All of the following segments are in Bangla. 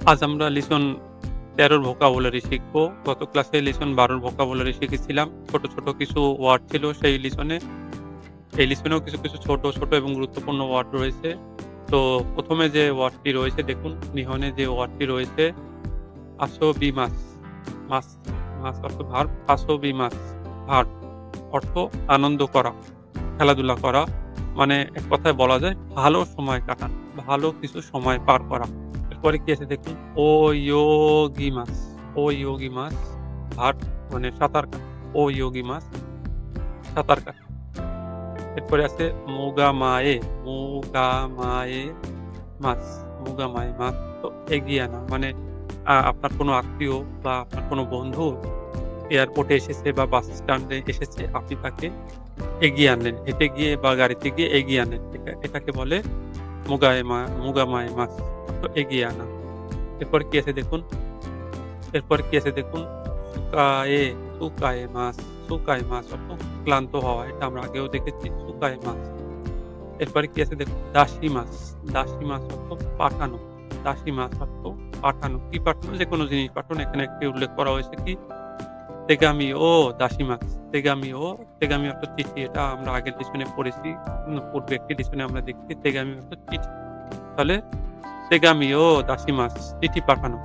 আজ আমরা লিসন ১৩ র ভোকাবুলারি শিখব। গত ক্লাসে লিসন ১২ র ভোকাবুলারি শিখেছিলাম। ছোট, ছোট কিছু ওয়ার্ড ছিল সেই লিসনে। এই লিসনেও কিছু ছোট, ছোট এবং গুরুত্বপূর্ণ ওয়ার্ড রয়েছে। তো ১ম এ যে ওয়ার্ডটি রয়েছে দেখুন, নিহনে যে ওয়ার্ডটি রয়েছে আশোবিমাস, মাস, মাস অর্থ ভার্ব, আশোবিমাস ভার্ব অর্থ আনন্দ করা, খেলাধুলা করা। মানে এক কথায় বলা যায় ভালো সময় কাটানো, ভালো কিছু সময় পার করা। এরপরে কি আছে দেখুন, ওয়োগিমাস, ওয়োগিমাস ভার্ব মানে সাঁতার কাটা, ওয়োগিমাস সাঁতার কাটা। এরপরে আছে মুগামায়ে, মুগামায়ে মাস, মুগামায়ে মাস তো এগিয়ে আনা। মানে আপনার কোনো আত্মীয় বা আপনার কোনো বন্ধু এয়ারপোর্টে এসেছে বা বাস স্ট্যান্ডে এসেছে, আপনি তাকে এগিয়ে আনলেন। হেঁটে গিয়ে বা গাড়িতে গিয়ে এগিয়ে আনলেন। এটাকে বলে মুগামায়ে মাস অর্থ এগিয়ে আনা। এরপর কি আছে দেখুন, এরপর কি আছে দেখুন, সুকায়ে, সুকায়ে মাস, সুকায়ে মাস অর্থ ক্লান্ত হওয়া। এটা আমরা আগেও দেখেছি সুকায়ে মাস। এরপরে কি আছে দেখুন, দাসী মাস, দাসী মাস অর্থ পাঠানো, দাসী মাস অর্থ পাঠানো। কি পাঠানো? যেকোনো জিনিস পাঠানো। এখানে একটি উল্লেখ করা হয়েছে কি তেগামি ও দাসিমাস, তেগামি ও, তেগামি অর্থ চিঠি। এটা আমরা আগের লিসনে পড়েছি। পূর্বে একটি লিসনে আমরা দেখছি তেগামি অর্থ চিঠি। তাহলে তেগামি ও দাসিমাস চিঠি পাঠানো।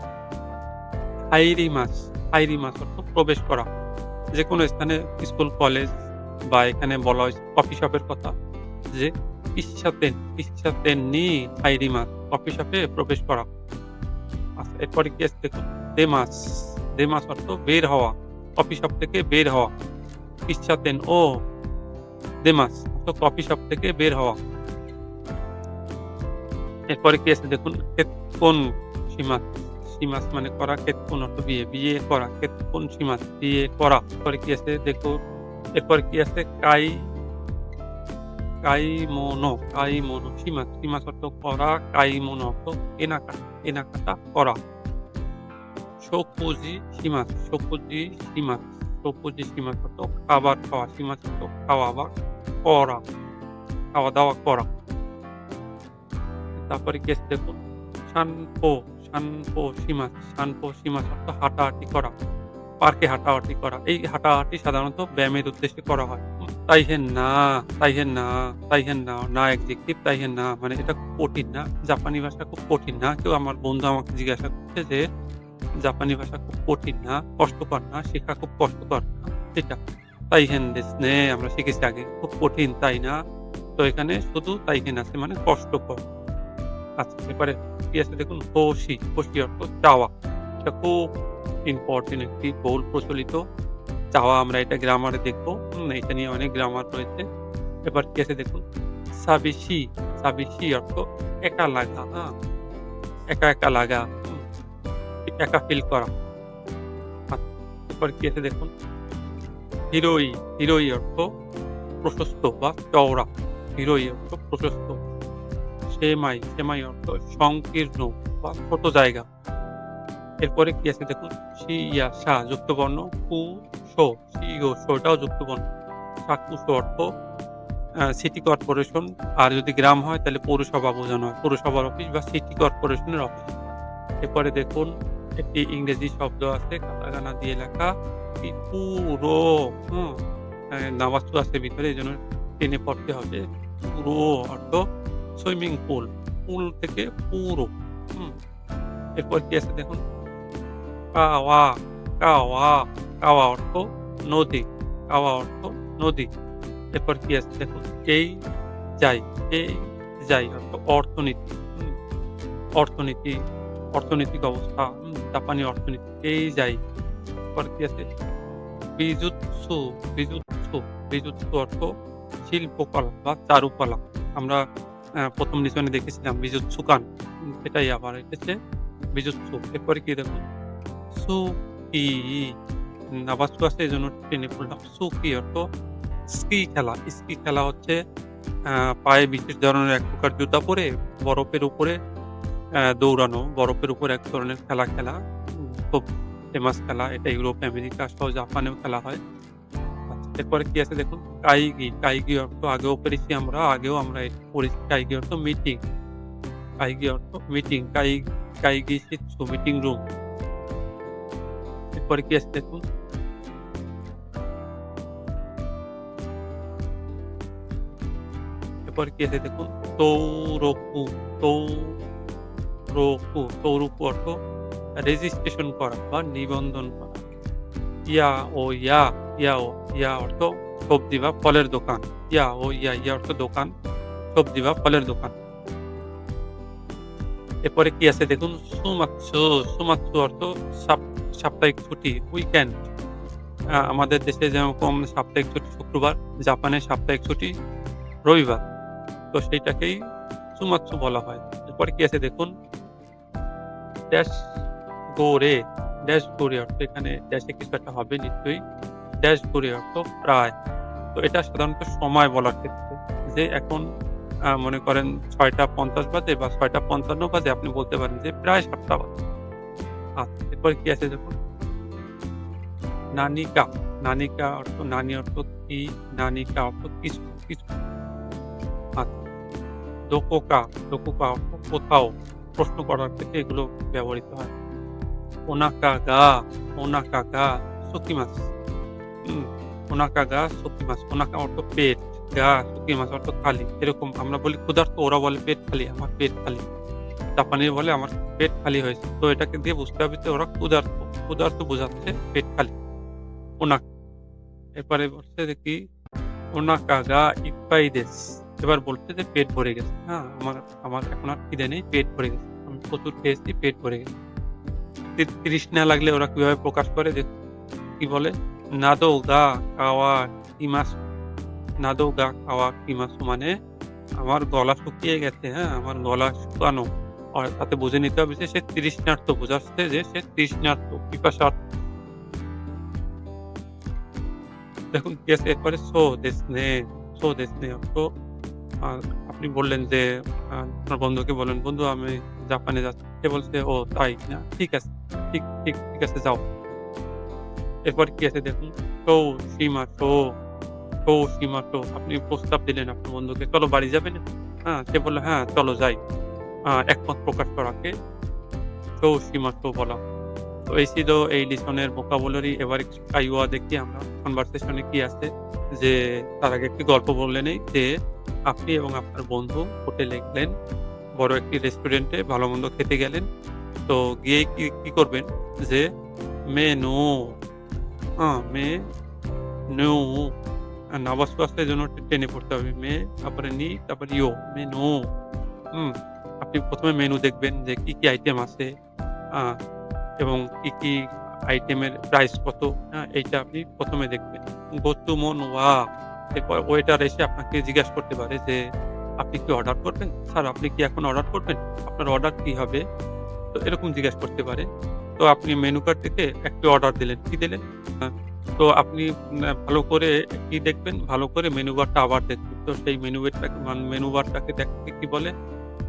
হাইরিমাস, হাইরিমাস অর্থ প্রবেশ করা। যেকোনো স্থানে স্কুল, কলেজ বা এখানে বলা হয়েছে কফি শপের কথা যে ইচ্ছাতেন, ইচ্ছাতেন নি হাইরিমাস কফি শপে প্রবেশ করা। আচ্ছা, এরপরে কি আছে দেখুন, দেমাস, দেমাস অর্থ বের হওয়া, কফি শপ থেকে বের হওয়া। ইচ্ছাতেন ও দেমাস অর্থ কফি শপ থেকে বের হওয়া। এরপরে কি আছে দেখুন, কেতকোন সীমাস, সীমাস মানে করা, কেতকোন অর্থ বিয়ে, বিয়ে করা, কেতকোন সীমাস বিয়ে করা। এরপরে কি আছে দেখুন, এরপরে কি আছে কাইমোনো, কাইমোনো সীমাস, সীমাস অর্থ করা, কাইমোনো অর্থ কেনাকাটা, কেনাকাটা করা। শোকুজি সীমাস, শোকুজি সীমাস, শোকুজি সীমাস অর্থ খাবার খাওয়া, সীমাস অর্থ খাওয়া বা করা, খাওয়া-দাওয়া করা। তারপরে কি আছে দেখুন, সানপো, সানপো সীমাস, সানপো সীমাস অর্থ হাঁটাহাঁটি করা, পার্কে হাঁটাহাঁটি করা। এই হাঁটাহাঁটি সাধারণত ব্যায়ামের উদ্দেশ্যে করা হয়। তাইহেন না, তাইহেন না, তাইহেন না, না অ্যাডজেক্টিভ তাইহেন না মানে এটা খুব কঠিন না। জাপানি ভাষা খুব কঠিন না। কেউ আমার বন্ধু আমাকে জিজ্ঞাসা করছে যে জাপানি ভাষা খুব কঠিন না, কষ্টকর না, শেখা খুব কষ্টকর না এটা। তাইহেন দেsu ne আমরা শিখেছি আগে। খুব কঠিন তাই না? তো এখানে শুধু তাইহেন আছে মানে কষ্টকর। আচ্ছা, এবারে কি আছে দেখুন, হোশি, হোশি অর্থ চাওয়া। এটা খুব ইম্পোর্টেন্ট একটি বহুল প্রচলিত চাওয়া। আমরা এটা গ্রামারে দেখব। এটা নিয়ে অনেক গ্রামার রয়েছে। এবার কি আছে দেখুন, সাবিশি, সাবিশি অর্থ একা লাগা, একা, একা লাগা, একা ফিল করা। আচ্ছা, এরপর কি আছে দেখুন, হিরোই, হিরোই অর্থ প্রশস্ত বা চওড়া, হিরোই অর্থ প্রশস্ত। সেমাই, সেমাই অর্থ সংকীর্ণ বা ছোট জায়গা। এরপরে কি আছে দেখুন, শিয়া সা যুক্তবর্ণ, কু শো, শি ও শো এটাও যুক্তবর্ণ। সাকুশো অর্থ সিটি কর্পোরেশন। আর যদি গ্রাম হয় তাহলে পৌরসভা বোঝানো হয়। পৌরসভার অফিস বা সিটি কর্পোরেশনের অফিস। এরপরে দেখুন, একটি ইংরেজি শব্দ আছে কাতাকানা দিয়ে লেখা পুরো, নামাজু আছে ভিতরে, এই জন্য টেনে পড়তে হবে। পুরো অর্থ সুইমিং পুল, পুল থেকে পুরো। এরপর কি আছে দেখুন, কাওয়া, কাওয়া, কাওয়া অর্থ নদী, কাওয়া অর্থ নদী। এরপর কি আছে দেখুন, এই যাই, এই যাই অর্থ অর্থনীতি, অর্থনীতি, অর্থনৈতিক অবস্থা, জাপানি অর্থনীতি, এই যাই। এরপর কি আছে, বিজুৎসু, বিজুৎসু, বিজুৎসু অর্থ শিল্পকলা বা চারুকলা। আমরা ১ম লিসনে দেখেছিলাম বিজুৎসুকান, এটাই আবার এসেছে বিজুৎসু। এরপরে কি দেখুন, সুকি, নাবাসু আছে এজন্য টেনে পড়লাম। সুকি অর্থ স্কি খেলা। স্কি খেলা হচ্ছে পায়ে বিশেষ ধরনের এক প্রকার জুতা পরে বরফের উপরে দৌড়ানো, বরফের উপর এক ধরনের খেলা খেলা। খুব ফেমাস খেলা। এটা ইউরোপ, আমেরিকা সহ জাপানেও খেলা হয়। আচ্ছা, এরপরে কি আছে দেখুন, কাইগি, কাইগি অর্থ আগেও পেরেছি আমরা, আগেও আমরা এটা পড়েছি। কাইগি অর্থ মিটিং, কাইগি অর্থ মিটিং, কাইগিশিৎসু মিটিং রুম। এরপরে কি আছে দেখুন? এরপরে কি আছে দেখুন? তৌরকু, তৌরকু অর্থ রেজিস্ট্রেশন করা বা নিবন্ধন করা। ইয়া ও ইয়া, ইয়া অর্থ সবজি বা ফলের দোকান। ইয়া অর্থ দোকান, সবজি বা ফলের দোকান। এরপরে কি আছে দেখুন? সুমাৎসু অর্থ সাপ্তাহিক ছুটি, উইকেন্ড। আমাদের দেশে যেরকম সাপ্তাহিক ছুটি শুক্রবার, জাপানে সাপ্তাহিক ছুটি রবিবার। তো সেইটাকেই সুমাৎসু বলা হয়। এরপরে কি আছে দেখুন? ড্যাশ গোরে, ড্যাশ গোরে অর্থ এখানে ড্যাশে কিছু একটা হবে নিশ্চয়ই। ড্যাশ গোরে অর্থ প্রায়। তো এটা সাধারণত সময় বলার ক্ষেত্রে যে এখন মনে করেন ৬:৫০ বাজে বা ৬:৫৫ বাজে আপনি বলতে পারেন যে প্রায় ৭:০০ বাজে। আচ্ছা, এরপরে কি আছে দেখুন? নানিকা, নানিকা অর্থ নানি অর্থ কি, নানিকা অর্থ কিছু, কিছু। আচ্ছা, দোকোকা, দোকোকা অর্থ কোথাও। প্রশ্ন করার ক্ষেত্রে এগুলো ব্যবহৃত হয়। ওনাকা গা সুকিমাস। হুম, ওনাকা গা সুকিমাস। ওনাকা অর্থ পেট, গা সুকিমাস অর্থ খালি। এরকম আমরা বলি ক্ষুধার্ত, ওরা বলে পেট খালি, আমার পেট খালি। জাপানি বলে আমার পেট খালি হয়েছে। তো এটাকে দিয়ে বুঝতে হবে যে ওরা ক্ষুধার্ত, ক্ষুধার্ত বোঝাচ্ছে পেট খালি। ওনাকা। এরপরে বলছে যে কি? ওনাকা গা ইপ্পাই দেsu। এবার বলছে যে পেট ভরে গেছে। হ্যাঁ, আমার আমার এখন আর খিদে নেই, পেট ভরে গেছে। আমি প্রচুর খেয়েছি, পেট ভরে গেছে। তৃষ্ণা লাগলে ওরা কিভাবে প্রকাশ করে যে কি বলে? নাদো গা কাওয়াকিমাসু। নাদো গা কাওয়াকিমাসু মানে আমার গলা শুকিয়ে গেছে, হ্যাঁ? আমার গলা শুকানো। আর তাতে বুঝে নিতে হবে যে সে তৃষ্ণার্ত, বোঝাচ্ছে যে সে তৃষ্ণার্ত, পিপাসার্ত। দেখুন কি আছে এরপরে? সো দেসনে অর্থ আ আপনি বললেন যে আপনার বন্ধুকে বললেন, "বন্ধু আমি জাপানে যাচ্ছি।" সে বলছে, "ও তাই না? ঠিক আছে। ঠিক আছে যাও।" এরপর কি আছে দেখুন? শিমাসো, শিমাসো। আপনি প্রস্তাব দিলেন আপনার বন্ধুকে, "চলো বাড়ি যাবেন?" হ্যাঁ, সে বলল, "হ্যাঁ, চলো যাই।" একমত প্রকাশ করাকে শিমাসো বলা। তো এই ছিল এই লিসনের ভোকাবুলারি। এবার একটু কাইওয়া দেখি আমরা কনভারসেশন এ কি আছে। যে তার আগে একটি গল্প বলে নেই যে আপনি এবং আপনার বন্ধু হোটেলে গেলেন। বড় একটি রেস্টুরেন্টে ভালো-মন্দ খেতে গেলেন। তো গিয়ে কি করবেন? যে মেনু, মেনু নাভাস্কো আসলে এজন্য টেনে পড়তে হবে। তারপরে তারপরে মেনু। হুম? আপনি ১ম এ মেনু দেখবেন যে কি আইটেম আছে। আ এবং কি আইটেমের প্রাইস কত, হ্যাঁ? এইটা আপনি ১ম এ দেখবেন। গোত্তুমন ওয়া। এরপর ওয়েটার এসে আপনাকে জিজ্ঞাসা করতে পারে যে, "আপনি কি অর্ডার করবেন? স্যার আপনি কি এখন অর্ডার করবেন? আপনার অর্ডার কি হবে?" তো এরকম জিজ্ঞাসা করতে পারে। তো আপনি মেনু কার্ড থেকে একটি অর্ডার দিলেন। কি দিলেন? আ তো আপনি ভালো করে কি দেখবেন? ভালো করে মেনু বারটা আবার দেখবেন। তো সেই মেনু বারটাকে দেখতে কি বলে?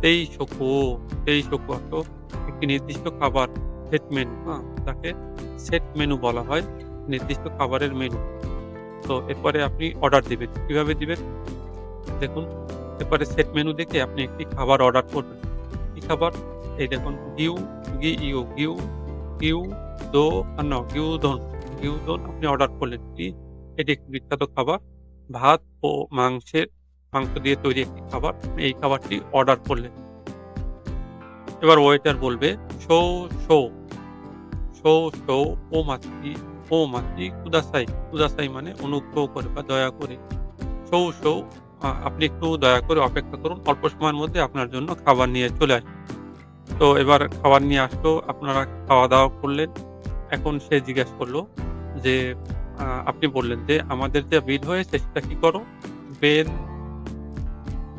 তেইশোকো, তেইশোকো অর্থ একটি নির্দিষ্ট খাবার সেট মেনু, তাকে সেট মেনু বলা হয়। নির্দিষ্ট খাবারের মেনু। তো এরপরে আপনি অর্ডার দিবেন। কিভাবে দিবেন? দেখুন, এরপরে সেট মেনু দেখে আপনি একটি খাবার অর্ডার করবেন। কি খাবার? এই দেখুন গিউ দো গিউদন, গিউদন আপনি অর্ডার করলেন। এটি একটি বিখ্যাত খাবার। ভাত ও মাংস দিয়ে তৈরি একটি খাবার। এই খাবারটি অর্ডার করলেন। এবার ওয়েটার বলবে শো, শো, শো, শো ওমাচি কুদাসাই। কুদাসাই মানে অনুগ্রহ করে বা দয়া করে। শো, আপনি একটু দয়া করে অপেক্ষা করুন। অল্প সময়ের মধ্যে আপনার জন্য খাবার নিয়ে চলে আসবে। তো এবার খাবার নিয়ে আসলো, আপনারা খাওয়া-দাওয়া করলেন। এখন সে জিজ্ঞেস করল যে আপনি বললেন যে, "আমাদের যে বিল হয়েছে সেটা কি করো?" বেন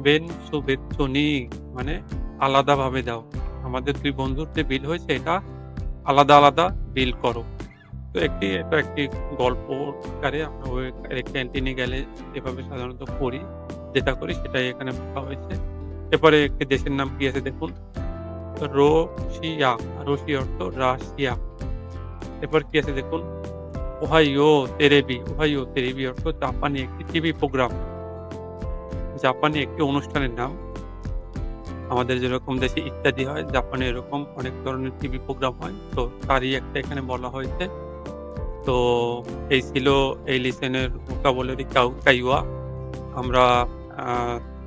বেনসুবেৎসুনি মানে আলাদাভাবে দাও। আমাদের ২ বন্ধুর যে বিল হয়েছে এটা আলাদা বিল করো। তো এটা একটি গল্প আকারে আমরা ওই ক্যান্টিনে গেলে যেভাবে সাধারণত করি, যেটা করি সেটাই এখানে বলা হয়েছে। এরপরে একটি দেশের নাম কি আছে দেখুন? রোশিয়া, রশি অর্থ রাশিয়া। এরপর কি আছে দেখুন? ওহাইও তেরেবি অর্থ জাপানি একটি টিভি প্রোগ্রাম। জাপানি একটি অনুষ্ঠানের নাম। আমাদের যেরকম দেশে ইত্যাদি হয়, জাপানে এরকম অনেক ধরনের টিভি প্রোগ্রাম হয়। তো তারই একটা এখানে বলা হয়েছে। তো এই ছিল এই লিসেনের ভোকাবুলারি কাইওয়া। আমরা আ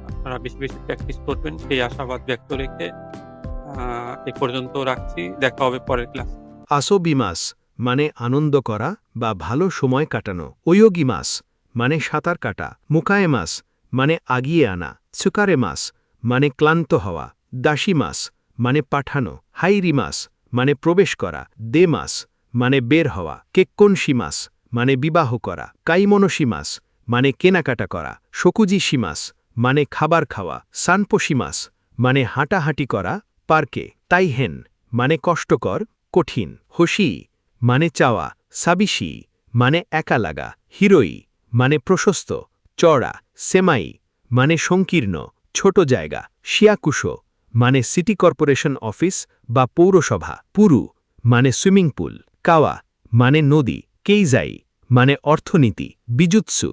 আপনারা বেশি, বেশি প্র্যাকটিস করবেন সেই আশাবাদ ব্যক্ত রেখে এ পর্যন্ত রাখছি। দেখা হবে পরের ক্লাসে। আসোবিমাস মানে আনন্দ করা বা ভালো সময় কাটানো। ওয়োগিমাস মানে সাঁতার কাটা। মুকায়েমাস মানে আগিয়ে আনা। সুকারেমাস মানে ক্লান্ত হওয়া। দাসিমাস মানে পাঠানো। হাইরিমাস মানে প্রবেশ করা। দেমাস মানে বের হওয়া। কেক্কনশিমাস মানে বিবাহ করা। কাইমনোশিমাস মানে কেনাকাটা করা। শকুজিশিমাস মানে খাবার খাওয়া। সানপোশিমাস মানে হাঁটাহাঁটি করা পার্কে। তাইহেন মানে কষ্টকর, কঠিন। হোশি মানে চাওয়া। সাবিশি মানে একা লাগা। হিরোই মানে প্রশস্ত, চড়া। সেমাই মানে সংকীর্ণ, ছোট জায়গা। শিয়াকুশো মানে সিটি কর্পোরেশন অফিস বা পৌরসভা। পুরু মানে সুইমিং পুল। কাওয়া মানে নদী। কেইজাই মানে অর্থনীতি। বিজুৎসু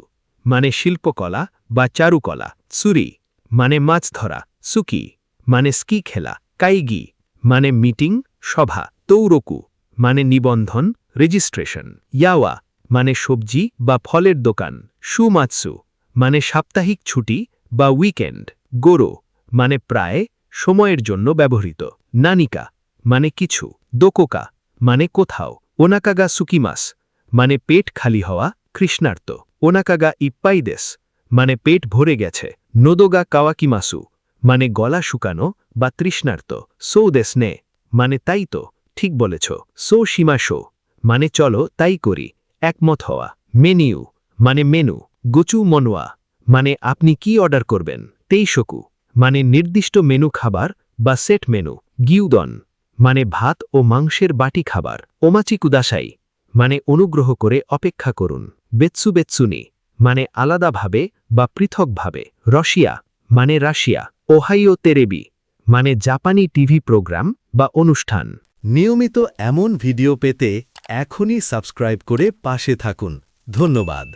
মানে শিল্পকলা বা চারুকলা। সুরি মানে মাছ ধরা। সুকি মানে স্কি খেলা। কাইগি মানে মিটিং, সভা। তৌরকু মানে নিবন্ধন, রেজিস্ট্রেশন। ইয়াওয়া মানে সবজি বা ফলের দোকান। সুমাৎসু মানে সাপ্তাহিক ছুটি বা উইকেন্ড। গোরো মানে প্রায়, সময়ের জন্য ব্যবহৃত। নানিকা মানে কিছু। দোকোকা মানে কোথাও। ওনাকাগা সুকিমাস মানে পেট খালি হওয়া, কৃষ্ণার্ত। ওনাকাগা ইপ্পাইদেস মানে পেট ভরে গেছে। নোদোগা কাওয়াকিমাসু মানে গলা শুকানো বা তৃষ্ণার্ত। সৌদেসনে মানে তাই তো, ঠিক বলেছ। সো সীমাশো মানে চলো তাই করি, একমত হওয়া। মেনিউ মানে মেনু। গোচু মনোয়া মানে আপনি কি অর্ডার করবেন। তেইশকু মানে নির্দিষ্ট মেনু খাবার বা সেট মেনু। গিউদন মানে ভাত ও মাংসের বাটি খাবার। ওমাচি কুদাসাই মানে অনুগ্রহ করে অপেক্ষা করুন। বেৎসু বেৎসুনি মানে আলাদাভাবে বা পৃথকভাবে। রশিয়া মানে রাশিয়া। ওহাইও তেরেবি মানে জাপানি টিভি প্রোগ্রাম বা অনুষ্ঠান। নিয়মিত এমন ভিডিও পেতে এখনই সাবস্ক্রাইব করে পাশে থাকুন। ধন্যবাদ।